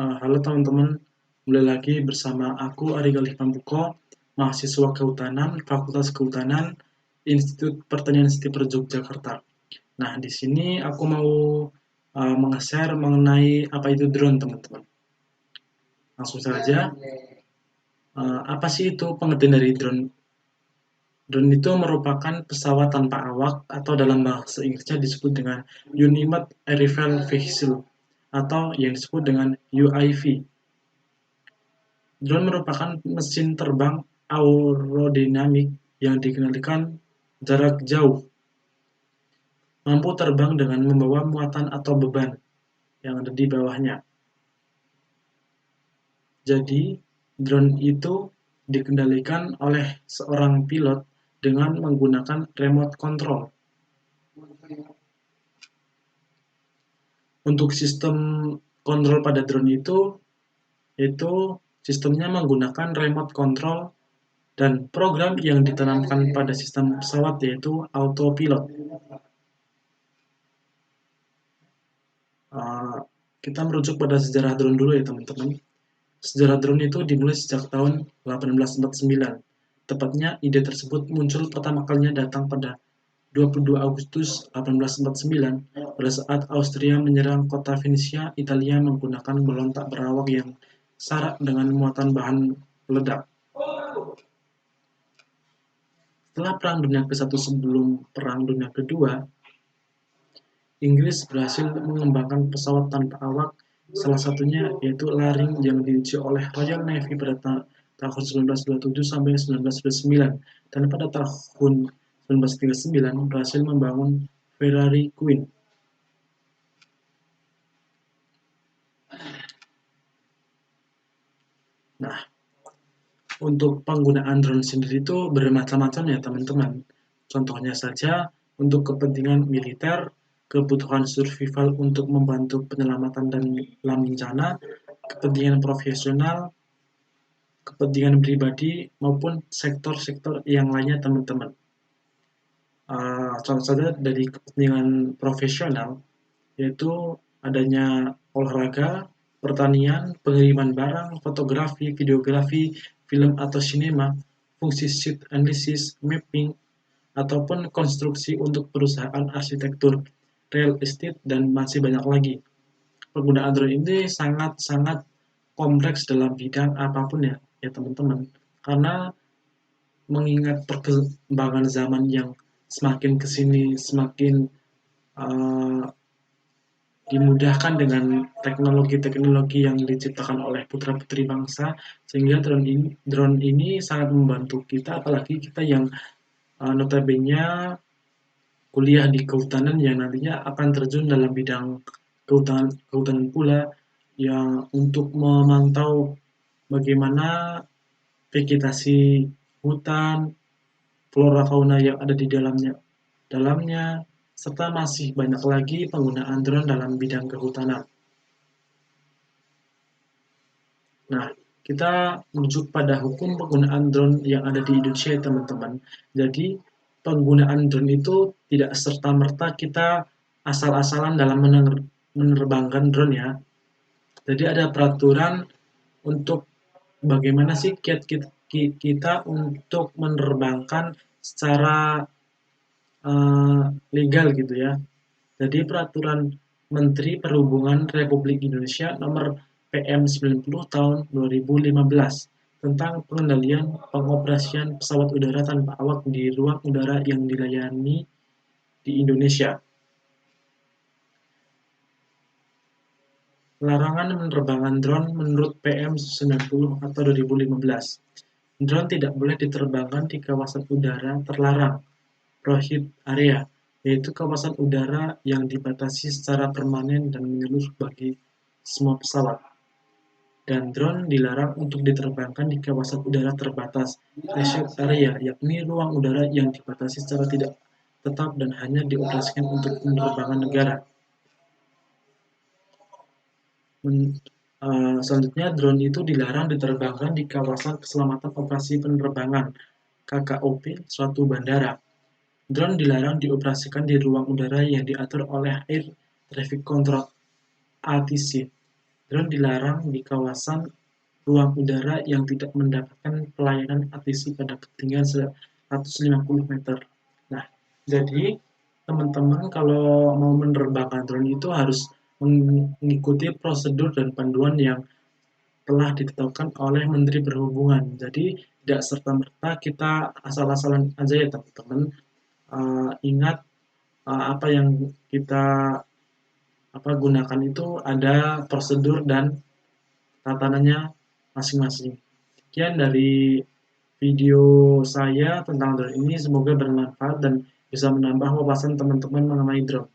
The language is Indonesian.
Halo teman-teman, kembali lagi bersama aku Ari Galih Pambuko, mahasiswa Kehutanan, Fakultas Kehutanan, Institut Pertanian Stiper Yogyakarta. Nah, di sini aku mau meng-share mengenai apa itu drone, teman-teman. Langsung saja, apa sih itu pengertian dari drone? Drone itu merupakan pesawat tanpa awak atau dalam bahasa Inggrisnya disebut dengan Unmanned Aerial Vehicle atau yang disebut dengan UAV. Drone merupakan mesin terbang aerodinamik yang dikendalikan jarak jauh, mampu terbang dengan membawa muatan atau beban yang ada di bawahnya. Jadi, drone itu dikendalikan oleh seorang pilot dengan menggunakan remote control. Untuk sistem kontrol pada drone itu sistemnya menggunakan remote control dan program yang ditanamkan pada sistem pesawat yaitu autopilot. Kita merujuk pada sejarah drone dulu ya teman-teman. Sejarah drone itu dimulai sejak tahun 1849. Tepatnya ide tersebut muncul pertama kalinya datang pada 22 Agustus 1849 pada saat Austria menyerang kota Venesia, Italia menggunakan balon tak berawak yang syarat dengan muatan bahan peledak. Setelah Perang Dunia ke-1 sebelum Perang Dunia Kedua, Inggris berhasil mengembangkan pesawat tanpa awak, salah satunya yaitu Laring yang diuji oleh Royal Navy pada tahun 1927 sampai 1929, dan pada tahun 1939 berhasil membangun Ferrari Queen. Nah, untuk penggunaan drone sendiri itu bermacam-macam ya teman-teman. Contohnya saja untuk kepentingan militer, kebutuhan survival untuk membantu penyelamatan dan dalam bencana, kepentingan profesional, kepentingan pribadi, maupun sektor-sektor yang lainnya teman-teman. Contoh saja dari kepentingan profesional, yaitu adanya olahraga, pertanian, pengiriman barang, fotografi, videografi, film atau sinema, fungsi site analysis, mapping, ataupun konstruksi untuk perusahaan arsitektur, real estate, dan masih banyak lagi. Penggunaan drone ini sangat-sangat kompleks dalam bidang apapun ya teman-teman. Karena mengingat perkembangan zaman yang semakin kesini semakin uh, dimudahkan dengan teknologi-teknologi yang diciptakan oleh putra-putri bangsa, sehingga drone ini sangat membantu kita, apalagi kita yang notabene kuliah di kehutanan yang nantinya akan terjun dalam bidang kehutanan pula, yang untuk memantau bagaimana vegetasi hutan, flora fauna yang ada di dalamnya, serta masih banyak lagi penggunaan drone dalam bidang kehutanan. Nah, kita merujuk pada hukum penggunaan drone yang ada di Indonesia, teman-teman. Jadi, penggunaan drone itu tidak serta-merta kita asal-asalan dalam menerbangkan drone ya. Jadi ada peraturan untuk bagaimana sih kita untuk menerbangkan secara legal gitu ya. Jadi peraturan Menteri Perhubungan Republik Indonesia nomor PM 90 tahun 2015 tentang pengendalian pengoperasian pesawat udara tanpa awak di ruang udara yang dilayani di Indonesia. Larangan penerbangan drone menurut PM 90 atau 2015. Drone tidak boleh diterbangkan di kawasan udara terlarang (prohibited area), yaitu kawasan udara yang dibatasi secara permanen dan menyeluruh bagi semua pesawat. Dan drone dilarang untuk diterbangkan di kawasan udara terbatas (restricted area), yakni ruang udara yang dibatasi secara tidak tetap dan hanya dioperasikan untuk penerbangan negara. Selanjutnya, drone itu dilarang diterbangkan di kawasan keselamatan operasi penerbangan (KKOP) suatu bandara. Drone dilarang dioperasikan di ruang udara yang diatur oleh Air Traffic Control (ATC). Drone dilarang di kawasan ruang udara yang tidak mendapatkan pelayanan ATC pada ketinggian 150 meter. Nah, jadi teman-teman kalau mau menerbangkan drone itu harus mengikuti prosedur dan panduan yang telah ditetapkan oleh Menteri Perhubungan. Jadi tidak serta-merta kita asal-asalan aja ya teman-teman. Ingat apa yang kita gunakan itu ada prosedur dan tatanannya masing-masing. Sekian dari video saya tentang drone ini, semoga bermanfaat dan bisa menambah wawasan teman-teman mengenai drone.